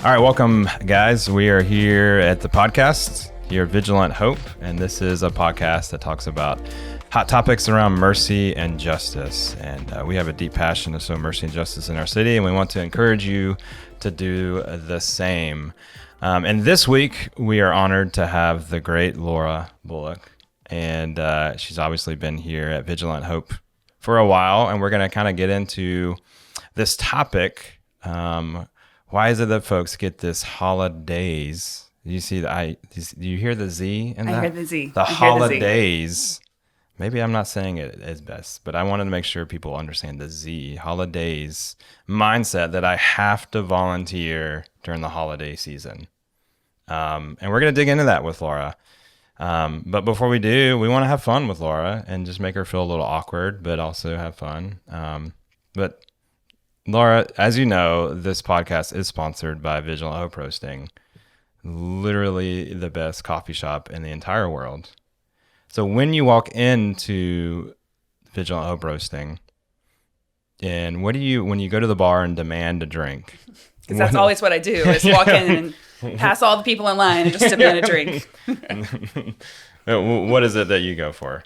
All right, welcome, guys. We are here at the podcast, here at Vigilant Hope, and this is a podcast that talks about hot topics around mercy and justice. And we have a deep passion to sow mercy and justice in our city, and we want to encourage you to do the same. And this week, we are honored to have the great Laura Bullock, and she's obviously been here at Vigilant Hope for a while, and we're going to kind of get into this topic. Why is it that folks get this holidaze? Do you see do you hear the Z in that? I hear the Z. The holidaze. Maybe I'm not saying it as best, but I wanted to make sure people understand the Z, holidaze mindset that I have to volunteer during the holiday season. And we're going to dig into that with Laura. But before we do, we want to have fun with Laura and just make her feel a little awkward, but also have fun. But Laura, as you know, this podcast is sponsored by Vigilant Hope Roasting, literally the best coffee shop in the entire world. So when you walk into Vigilant Hope Roasting, and when you go to the bar and demand a drink? Because that's always what I do, is walk in and pass all the people in line and just demand a drink. What is it that you go for?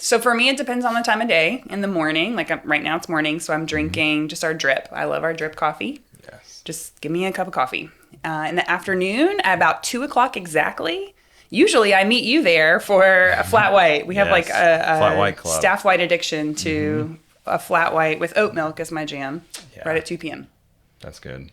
So for me, it depends on the time of day. In the morning, right now it's morning, so I'm drinking just our drip. I love our drip coffee. Yes. Just give me a cup of coffee. In the afternoon, at about 2 o'clock exactly, usually I meet you there for a flat white. We have a flat white club. Staff-wide addiction to a flat white with oat milk as my jam, right at 2 p.m. That's good.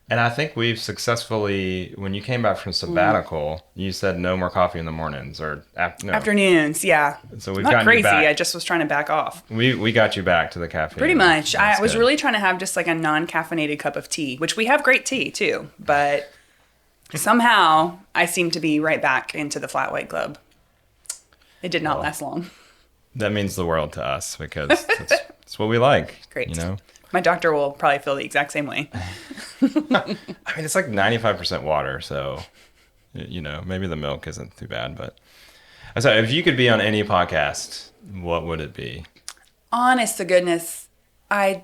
And I think we've successfully, when you came back from sabbatical, you said no more coffee in the mornings or afternoons. Yeah. So we've Not gotten crazy. you back. I just was trying to back off. We got you back to the caffeine. Pretty much. That's I was good. really trying to have just like a non-caffeinated cup of tea, which we have great tea too, but somehow I seem to be right back into the flat white club. It did not last long. That means the world to us because that's what we like. Great. You know? My doctor will probably feel the exact same way. I mean, it's like 95% water, so, maybe the milk isn't too bad. But so if you could be on any podcast, what would it be? Honest to goodness, I'll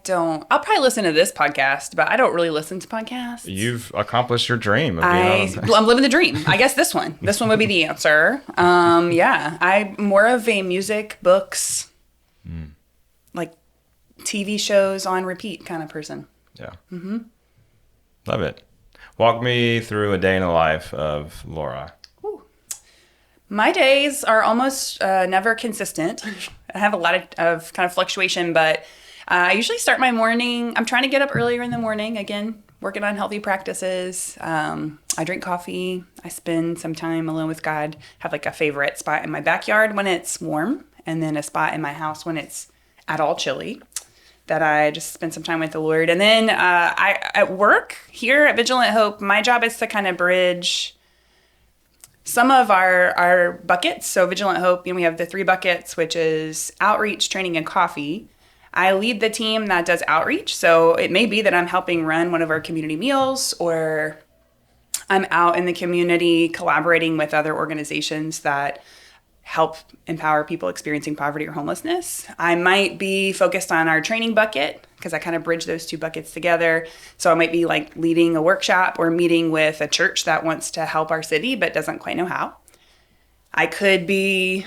probably listen to this podcast, but I don't really listen to podcasts. You've accomplished your dream of being on. I'm living the dream. I guess this one would be the answer. Yeah, I'm more of a music, books, like TV shows on repeat kind of person. Yeah. Mm-hmm. Love it. Walk me through a day in the life of Laura. Ooh. My days are almost never consistent. I have a lot of kind of fluctuation, but I usually start my morning. I'm trying to get up earlier in the morning. Again, working on healthy practices. I drink coffee. I spend some time alone with God. Have like a favorite spot in my backyard when it's warm, and then a spot in my house when it's at all chilly, that I just spend some time with the Lord. And then at work here at Vigilant Hope, my job is to kind of bridge some of our buckets. So Vigilant Hope, we have the 3 buckets, which is outreach, training, and coffee. I lead the team that does outreach. So it may be that I'm helping run one of our community meals, or I'm out in the community collaborating with other organizations that help empower people experiencing poverty or homelessness. I might be focused on our training bucket because I kind of bridge those 2 buckets together. So I might be like leading a workshop or meeting with a church that wants to help our city but doesn't quite know how. I could be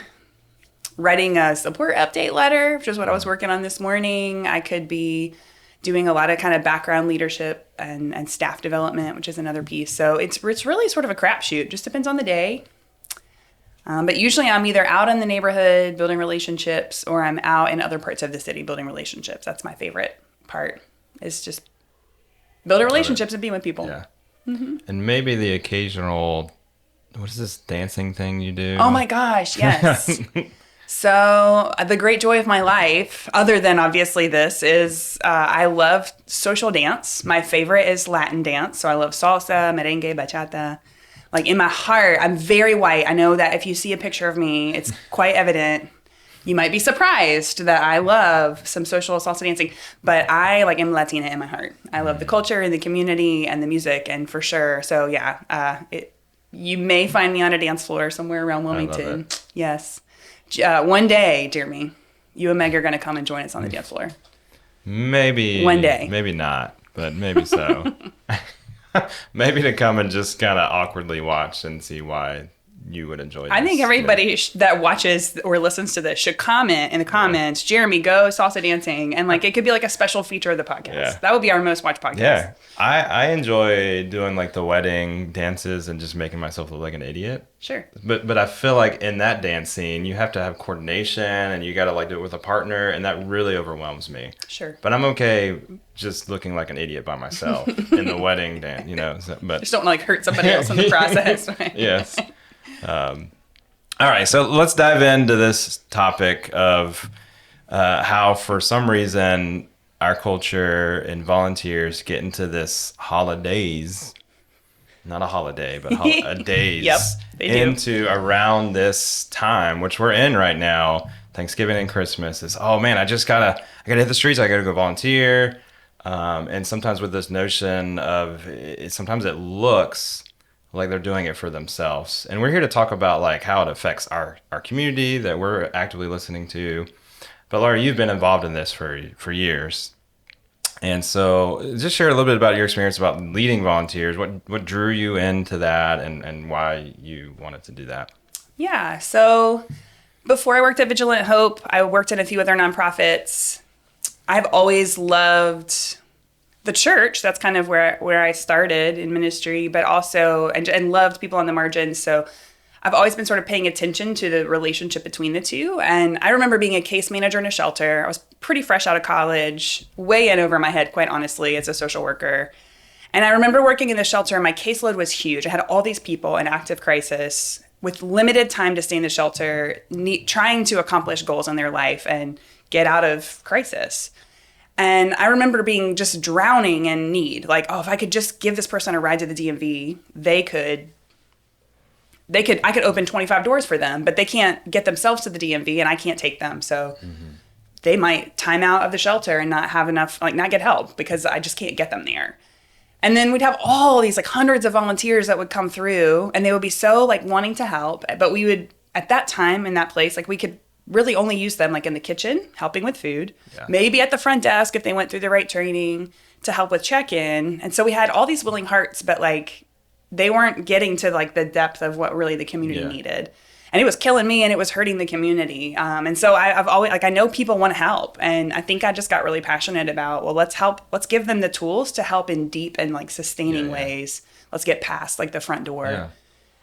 writing a support update letter, which is what I was working on this morning. I could be doing a lot of kind of background leadership and staff development, which is another piece. So it's really sort of a crapshoot. Just depends on the day. But usually I'm either out in the neighborhood building relationships, or I'm out in other parts of the city building relationships. That's my favorite part, is just building relationships and being with people. Yeah. Mm-hmm. And maybe the occasional, what is this dancing thing you do? Oh my gosh, yes. So the great joy of my life, other than obviously this, is I love social dance. My favorite is Latin dance. So I love salsa, merengue, bachata. Like in my heart, I'm very white. I know that if you see a picture of me, it's quite evident. You might be surprised that I love some social salsa dancing, but I am Latina in my heart. I love the culture and the community and the music, and for sure. So yeah, you may find me on a dance floor somewhere around Wilmington. I love it. Yes. One day, Jeremy, you and Meg are going to come and join us on the dance floor. Maybe. One day. Maybe not, but maybe so. Maybe to come and just kind of awkwardly watch and see why you would enjoy this. I think everybody that watches or listens to this should comment in the comments, Jeremy, go salsa dancing. And like, it could be like a special feature of the podcast. Yeah. That would be our most watched podcast. Yeah. I enjoy doing like the wedding dances and just making myself look like an idiot. Sure. But I feel like in that dance scene, you have to have coordination and you got to like do it with a partner. And that really overwhelms me. Sure. But I'm okay just looking like an idiot by myself in the wedding dance, you know. But Just don't like hurt somebody else in the process. Right? Yes. All right, so let's dive into this topic of how, for some reason, our culture and volunteers get into this holidays, not a holiday, but a days, Yep, they do. into around this time, which we're in right now. Thanksgiving and Christmas is, oh man, I gotta hit the streets. I gotta go volunteer. And sometimes with this notion of, sometimes it looks like they're doing it for themselves. And we're here to talk about like how it affects our community that we're actively listening to. But Laura, you've been involved in this for years. And so just share a little bit about your experience about leading volunteers. What drew you into that and why you wanted to do that? Yeah. So before I worked at Vigilant Hope, I worked in a few other nonprofits. I've always loved the church. That's kind of where I started in ministry, but also and loved people on the margins. So I've always been sort of paying attention to the relationship between the two. And I remember being a case manager in a shelter. I was pretty fresh out of college, way in over my head, quite honestly, as a social worker. And I remember working in the shelter, and my caseload was huge. I had all these people in active crisis with limited time to stay in the shelter, trying to accomplish goals in their life and get out of crisis. And I remember being just drowning in need. Like, oh, if I could just give this person a ride to the DMV, I could open 25 doors for them, but they can't get themselves to the DMV and I can't take them. So they might time out of the shelter and not have enough, like not get help because I just can't get them there. And then we'd have all these like hundreds of volunteers that would come through and they would be so like wanting to help. But we would, at that time in that place, like we could really only use them like in the kitchen, helping with food, maybe at the front desk if they went through the right training to help with check-in. And so we had all these willing hearts, but like they weren't getting to like the depth of what really the community needed. And it was killing me and it was hurting the community. And so I've always, like, I know people want to help. And I think I just got really passionate about, well, let's give them the tools to help in deep and like sustaining ways. Let's get past like the front door. Yeah.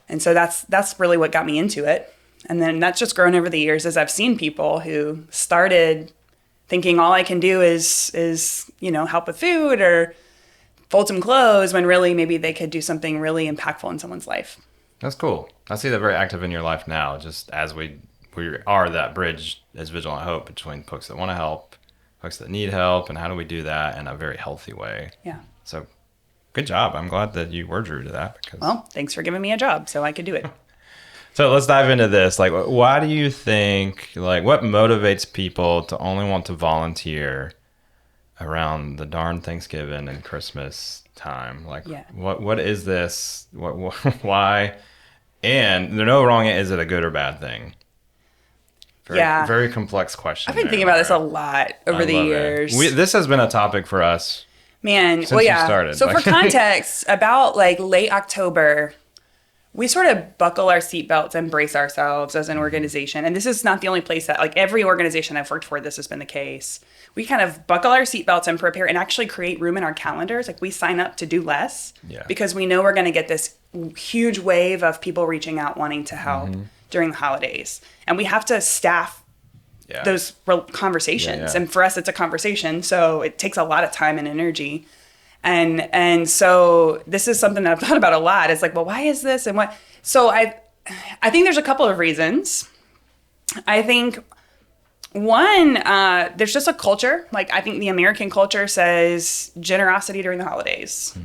And so that's really what got me into it. And then that's just grown over the years as I've seen people who started thinking all I can do is, you know, help with food or fold some clothes when really maybe they could do something really impactful in someone's life. That's cool. I see that very active in your life now, just as we are that bridge as Vigilant Hope between folks that want to help, folks that need help, and how do we do that in a very healthy way. Yeah. So good job. I'm glad that you were true to that. Well, thanks for giving me a job so I could do it. So let's dive into this. Like, why do you think, like, what motivates people to only want to volunteer around the darn Thanksgiving and Christmas time? Like, what is this? Why? And there's no wrong. Is it a good or bad thing? Very complex question. I've been thinking about this a lot over the years. This has been a topic for us. Man, since you started. So for context, about like late October, we sort of buckle our seatbelts and brace ourselves as an organization. And this is not the only place that, like every organization I've worked for, this has been the case. We kind of buckle our seatbelts and prepare and actually create room in our calendars. Like we sign up to do less because we know we're going to get this huge wave of people reaching out wanting to help during the holidays. And we have to staff those conversations. And for us, it's a conversation. So it takes a lot of time and energy. And so this is something that I've thought about a lot. It's like, well, why is this? And what? So I think there's a couple of reasons. I think one, there's just a culture. Like I think the American culture says generosity during the holidays.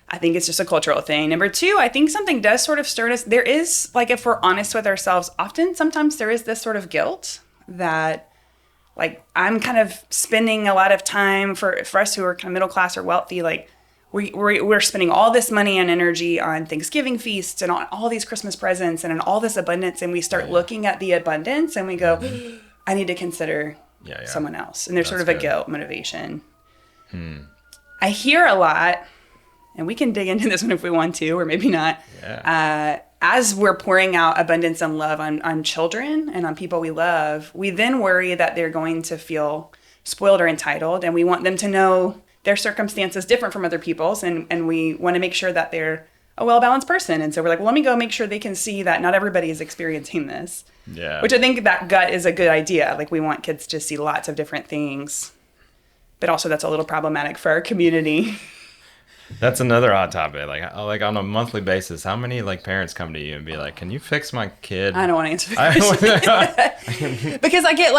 I think it's just a cultural thing. Number two, I think something does sort of stir us. There is, like, if we're honest with ourselves, sometimes there is this sort of guilt that, like, I'm kind of spending a lot of time for us who are kind of middle class or wealthy, like, we're spending all this money and energy on Thanksgiving feasts and on all these Christmas presents and on all this abundance. And we start looking at the abundance and we go, I need to consider someone else. And there's sort of a guilt motivation. I hear a lot, and we can dig into this one if we want to, or maybe not. Yeah. As we're pouring out abundance and love on children and on people we love, we then worry that they're going to feel spoiled or entitled, and we want them to know their circumstances different from other people's, and we want to make sure that they're a well-balanced person. And so we're like, well, let me go make sure they can see that not everybody is experiencing this. Yeah. Which I think that gut is a good idea. Like, we want kids to see lots of different things, but also that's a little problematic for our community. That's another hot topic. Like on a monthly basis, how many like parents come to you and be like, "Can you fix my kid?" I don't want to answer that question. Because I get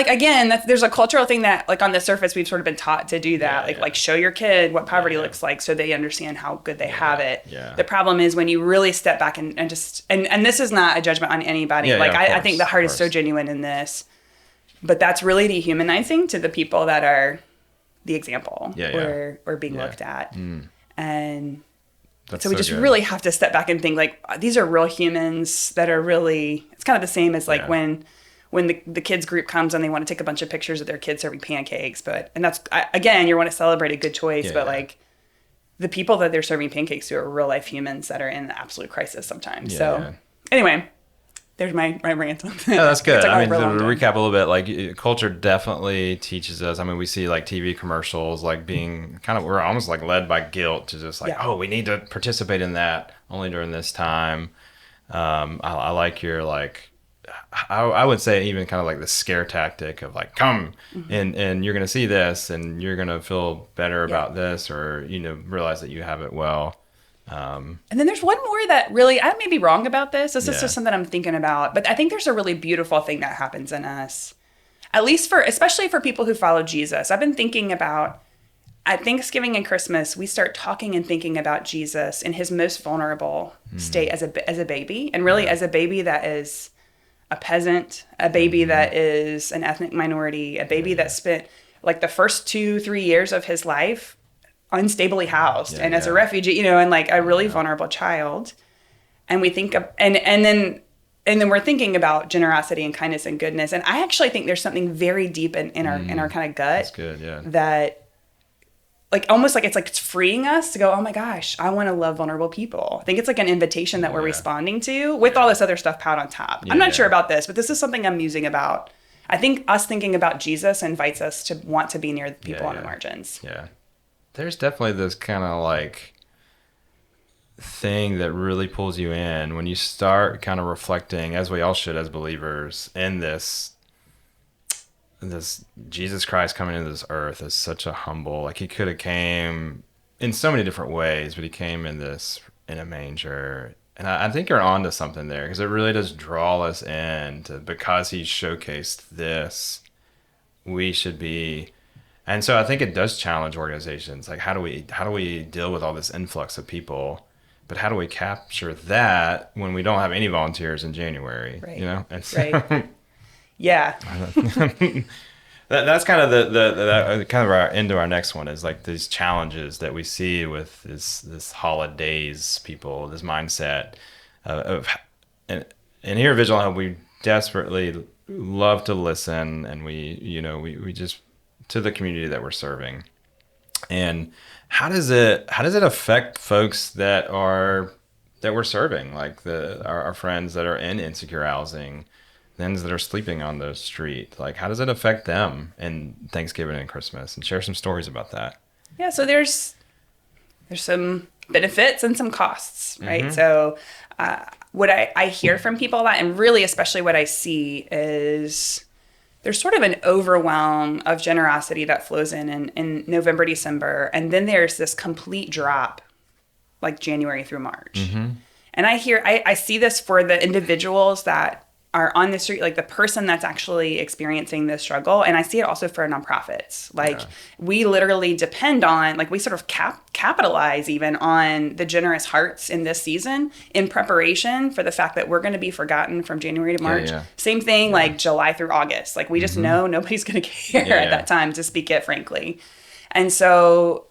again, there's a cultural thing that like on the surface we've sort of been taught to do that. Like show your kid what poverty looks like so they understand how good they have it. Yeah. The problem is when you really step back and just and this is not a judgment on anybody. I think the heart is so genuine in this, but that's really dehumanizing to the people that are the example or being looked at. And so we just really have to step back and think like, these are real humans that are really, it's kind of the same as like when the kids group comes and they want to take a bunch of pictures of their kids serving pancakes. And that's, again, you want to celebrate a good choice, like the people that they're serving pancakes to are real life humans that are in absolute crisis sometimes. Anyway, there's my rant on that. Yeah, that's good. I mean, to recap a little bit, like culture definitely teaches us. I mean, we see like TV commercials, like being we're almost like led by guilt to just like, oh, we need to participate in that only during this time. I like your like, I would say even kind of like the scare tactic of like, come and you're going to see this and you're going to feel better about this, or, realize that you have it well. And then there's one more that really, I may be wrong about this. This is just something I'm thinking about, but I think there's a really beautiful thing that happens in us, especially for people who follow Jesus. I've been thinking about at Thanksgiving and Christmas, we start talking and thinking about Jesus in his most vulnerable state as a baby, and really as a baby that is a peasant, a baby that is an ethnic minority, a baby that spent like the first 2-3 years of his life unstably housed and as a refugee, and like a really vulnerable child. And we think of, and then we're thinking about generosity and kindness and goodness. And I actually think there's something very deep in our kind of gut. That's good, that like almost like it's freeing us to go, oh my gosh, I want to love vulnerable people. I think it's like an invitation that we're responding to with all this other stuff piled on top. I'm not sure about this, but this is something I'm musing about. I think us thinking about Jesus invites us to want to be near the people on the margins. Yeah. There's definitely this kind of like thing that really pulls you in when you start kind of reflecting, as we all should as believers, in this Jesus Christ coming into this earth is such a humble, like he could have came in so many different ways, but he came in a manger. And I think you're onto something there, because it really does draw us in to, because he showcased this, we should be. And so I think it does challenge organizations. Like, how do we deal with all this influx of people? But how do we capture that when we don't have any volunteers in January? Right. Right. Yeah. That's kind of the kind of our into our next one is like these challenges that we see with this holidays people, this mindset of and here at Vigilant Hope, we desperately love to listen, and we just to the community that we're serving. And how does it affect folks that we're serving, like our friends that are in insecure housing, those that are sleeping on the street? Like, how does it affect them in Thanksgiving and Christmas? And share some stories about that. Yeah, so there's some benefits and some costs, right? So what I hear from people a lot, and really especially what I see, is there's sort of an overwhelm of generosity that flows in November, December. And then there's this complete drop like January through March. And I see this for the individuals that are on the street, like the person that's actually experiencing this struggle. And I see it also for nonprofits. Like we literally depend on, like we sort of capitalize even on the generous hearts in this season in preparation for the fact that we're going to be forgotten from January to March. Same thing like July through August. Like we just know nobody's going to care at that time, to speak it frankly. And so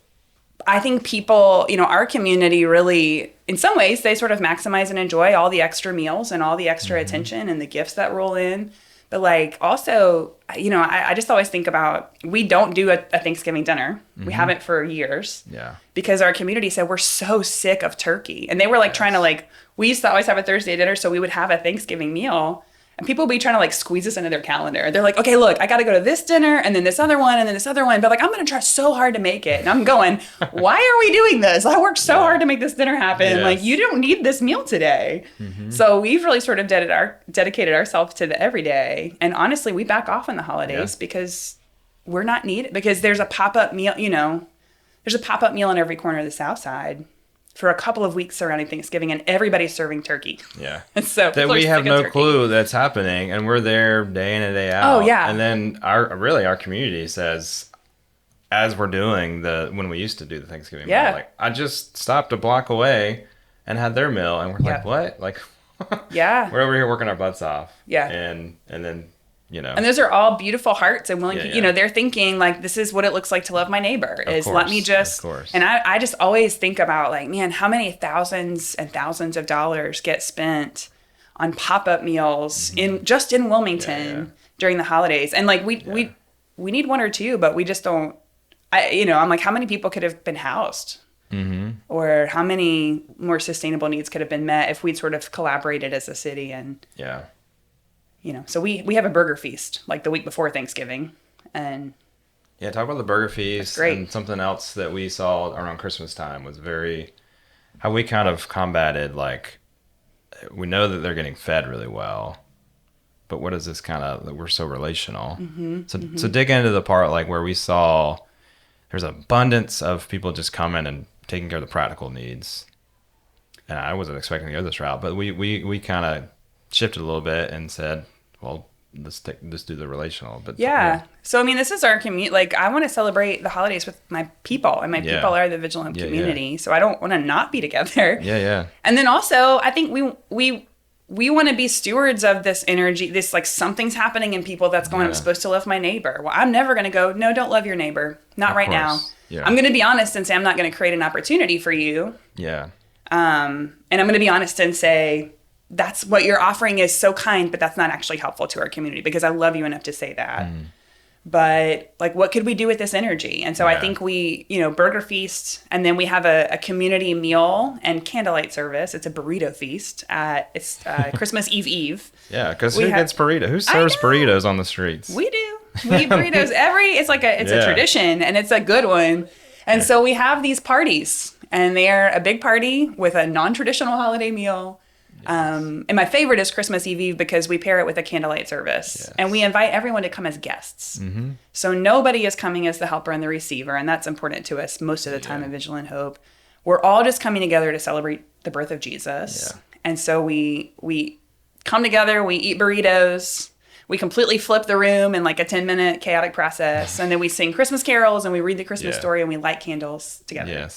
I think people, our community really, in some ways, they sort of maximize and enjoy all the extra meals and all the extra attention and the gifts that roll in. But like also, I just always think about, we don't do a Thanksgiving dinner. We haven't for years. Yeah. Because our community said we're so sick of turkey. And they were like trying to like, we used to always have a Thursday dinner, so we would have a Thanksgiving meal. And people would be trying to like squeeze us into their calendar. They're like, okay, look, I got to go to this dinner and then this other one and then this other one. But like, I'm going to try so hard to make it. And I'm going, why are we doing this? I worked so hard to make this dinner happen. Yes. Like, you don't need this meal today. So we've really sort of dedicated ourselves to the everyday. And honestly, we back off on the holidays because we're not needed. Because there's a pop-up meal, there's a pop-up meal in every corner of the South Side for a couple of weeks surrounding Thanksgiving, and everybody's serving turkey. Yeah. And so that we have no clue that's happening, and we're there day in and day out. Oh, yeah. And then our community says, as we're doing when we used to do the Thanksgiving meal, like, I just stopped a block away and had their meal, and we're like, what? Like, we're over here working our butts off. Yeah. And then, And those are all beautiful hearts and willing, they're thinking like, this is what it looks like to love my neighbor, let me just, and I just always think about like, man, how many thousands and thousands of dollars get spent on pop-up meals in Wilmington during the holidays. And like, we need one or two, but we just don't, I'm like, how many people could have been housed? Or how many more sustainable needs could have been met if we'd sort of collaborated as a city and, so we have a burger feast like the week before Thanksgiving, and talk about the burger feast. And something else that we saw around Christmas time was how we kind of combated, like, we know that they're getting fed really well, but what is this we're so relational. So dig into the part like where we saw there's abundance of people just coming and taking care of the practical needs. And I wasn't expecting to go this route, but we kind of shifted a little bit and said, well, let's do the relational. But so I mean, this is our community. Like, I want to celebrate the holidays with my people, and my people are the vigilant community. So I don't want to not be together. And then also, I think we want to be stewards of this energy. This, like, something's happening in people that's going, I'm supposed to love my neighbor. Well, I'm never going to go, no, don't love your neighbor. Not right now. I'm going to be honest and say, I'm not going to create an opportunity for you. And I'm going to be honest and say, that's what you're offering is so kind, but that's not actually helpful to our community, because I love you enough to say that. But like, what could we do with this energy? And so I think we, burger feast, and then we have a community meal and candlelight service. It's a burrito feast. It's Christmas Eve. Yeah, because who gets burrito? Who serves burritos on the streets? We do. We eat burritos it's a tradition, and it's a good one. And so we have these parties, and they're a big party with a non-traditional holiday meal. And my favorite is Christmas Eve because we pair it with a candlelight service, and we invite everyone to come as guests. So nobody is coming as the helper and the receiver, and that's important to us most of the time in Vigilant Hope. We're all just coming together to celebrate the birth of Jesus. And so we come together, we eat burritos, we completely flip the room in like a 10-minute chaotic process, and then we sing Christmas carols, and we read the Christmas story, and we light candles together.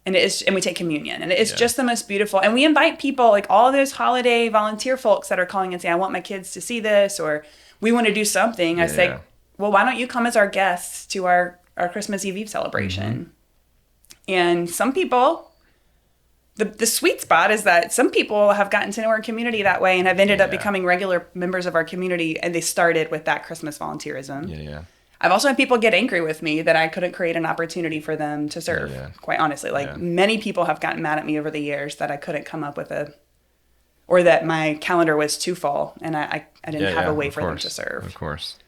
And we take communion, and it's just the most beautiful. And we invite people, like all those holiday volunteer folks that are calling and saying, I want my kids to see this, or we want to do something. I say, well, why don't you come as our guests to our Christmas Eve celebration? And some people, the sweet spot is that some people have gotten to know our community that way and have ended up becoming regular members of our community, and they started with that Christmas volunteerism. I've also had people get angry with me that I couldn't create an opportunity for them to serve, quite honestly. Like, many people have gotten mad at me over the years that I couldn't come up with or that my calendar was too full, and I didn't have a way for them to serve. Of course.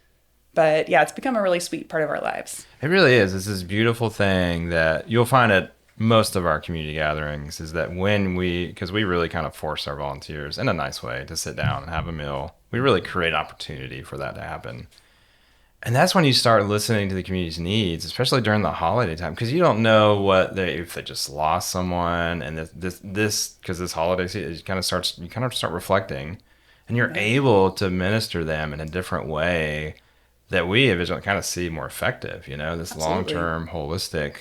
But it's become a really sweet part of our lives. It really is. It's this beautiful thing that you'll find at most of our community gatherings, is that because we really kind of force our volunteers in a nice way to sit down and have a meal, we really create opportunity for that to happen. And that's when you start listening to the community's needs, especially during the holiday time, because you don't know if they just lost someone, and this holiday season, you kind of start reflecting, and you're able to minister them in a different way that we eventually kind of see more effective. This long-term holistic,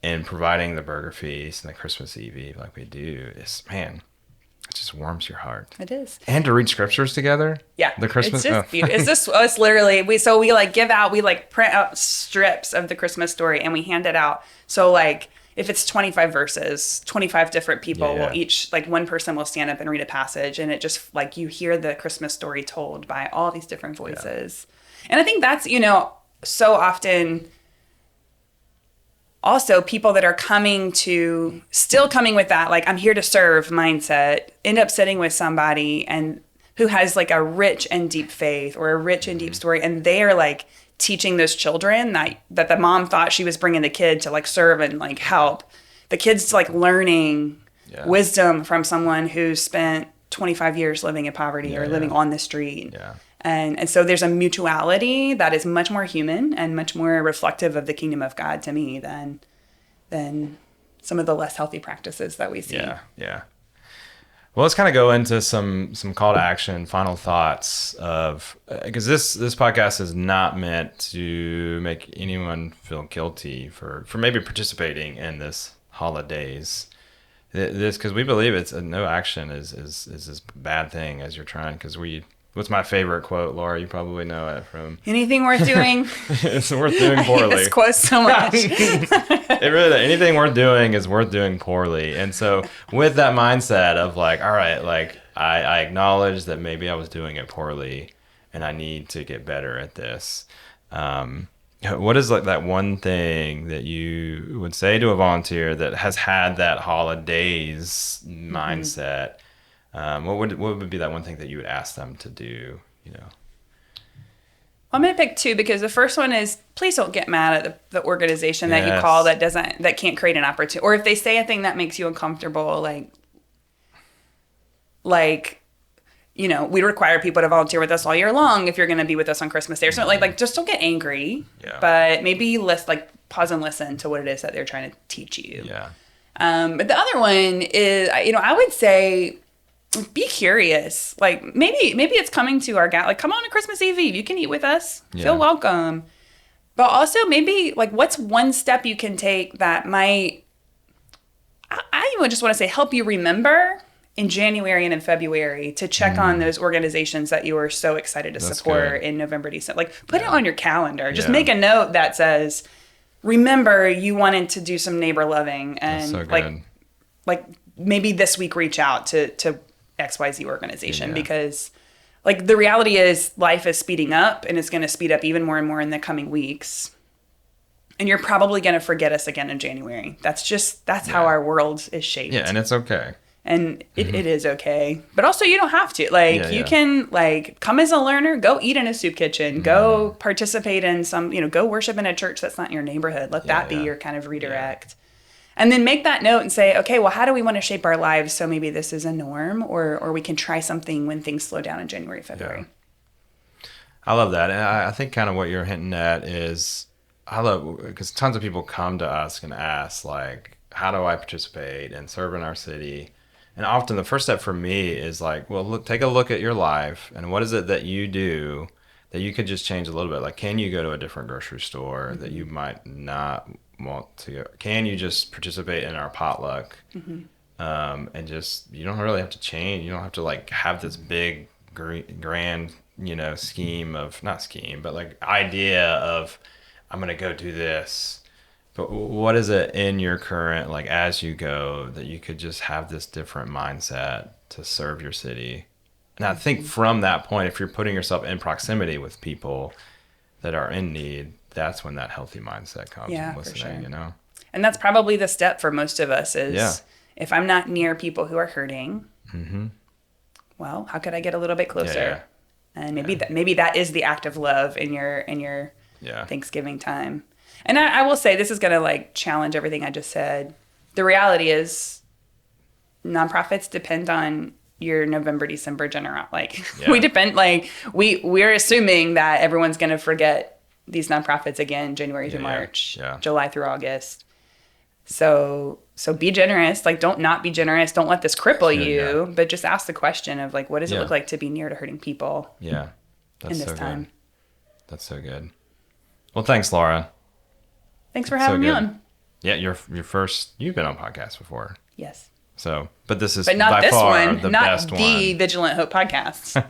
in providing the burger feast and the Christmas Eve like we do. It just warms your heart. It is. And to read scriptures together. Yeah. The Christmas. It's just beautiful. It's literally, we print out strips of the Christmas story, and we hand it out. So like, if it's 25 verses, 25 different people Yeah. will each, like one person will stand up and read a passage, and it just like you hear the Christmas story told by all these different voices. And I think that's, so often also people that are still coming with that, like, I'm here to serve mindset, end up sitting with somebody and who has like a rich and deep faith or a rich and deep story. And they are like teaching those children that the mom thought she was bringing the kid to like serve and like help. The kid's like learning wisdom from someone who spent 25 years living in poverty or living on the street. Yeah. And so there's a mutuality that is much more human and much more reflective of the kingdom of God to me than some of the less healthy practices that we see. Yeah. Yeah. Well, let's kind of go into some call to action, final thoughts of, because this podcast is not meant to make anyone feel guilty for maybe participating in this holidays. This, because we believe it's no action is this bad thing as you're trying, because what's my favorite quote, Laura? You probably know it from Anything worth doing. It's worth doing poorly. I hate this quote so much. It really, anything worth doing is worth doing poorly. And so with that mindset of like, all right, like I acknowledge that maybe I was doing it poorly and I need to get better at this. What is like that one thing that you would say to a volunteer that has had that holidays mindset? What would be that one thing that you would ask them to do, I'm going to pick two, because the first one is, please don't get mad at the organization that you call that can't create an opportunity. Or if they say a thing that makes you uncomfortable, we require people to volunteer with us all year long if you're going to be with us on Christmas Day or something. Like just don't get angry, but maybe pause and listen to what it is that they're trying to teach you. Yeah. But the other one is, I would say, be curious. Like maybe it's coming to our like, come on to Christmas Eve. You can eat with us. Feel welcome. But also maybe like, what's one step you can take that might, I even just want to say, help you remember in January and in February to check on those organizations that you were so excited to support in November, December. Like put it on your calendar. Just make a note that says, remember you wanted to do some neighbor loving, and like maybe this week reach out to XYZ organization, because like the reality is life is speeding up, and it's going to speed up even more and more in the coming weeks. And you're probably going to forget us again in January. That's how our world is shaped. Yeah. And it's okay. And it is okay. But also you don't have to. Like you can like come as a learner, go eat in a soup kitchen, go participate in some, go worship in a church that's not in your neighborhood. Let that be your kind of redirect. And then make that note and say, okay, well, how do we want to shape our lives so maybe this is a norm, or we can try something when things slow down in January, February. Yeah. I love that. And I think kind of what you're hinting at is, because tons of people come to us and ask, like, how do I participate and serve in our city? And often the first step for me is like, well, take a look at your life, and what is it that you do that you could just change a little bit? Like, can you go to a different grocery store that you might not want to go? Can you just participate in our potluck? And just, you don't really have to change. You don't have to like have this big grand, scheme of, not scheme, but like idea of, I'm going to go do this. But what is it in your current, like as you go, that you could just have this different mindset to serve your city? And I think from that point, if you're putting yourself in proximity with people that are in need, that's when that healthy mindset comes. Yeah, and listening, for sure. And that's probably the step for most of us is, if I'm not near people who are hurting, well, how could I get a little bit closer? And maybe that is the act of love in your Thanksgiving time. And I will say, this is going to like challenge everything I just said. The reality is nonprofits depend on your November, December we depend, like we're assuming that everyone's going to forget these nonprofits again, January to March, July through August. So be generous. Like, don't not be generous. Don't let this cripple you, but just ask the question of like, what does it look like to be near to hurting people? Yeah. That's in this so time. Good. That's so good. Well, thanks, Laura. Thanks for having me on. Yeah, you've been on podcasts before. Yes. So, but this is But not by this far one, the not best the one. Vigilant Hope podcast.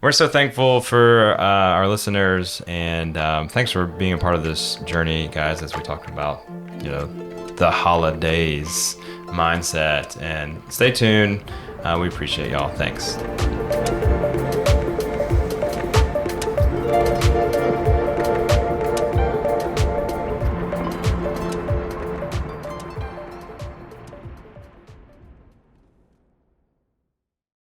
We're so thankful for our listeners, and thanks for being a part of this journey, guys, as we talked about, the holidays mindset. And stay tuned. We appreciate y'all. Thanks.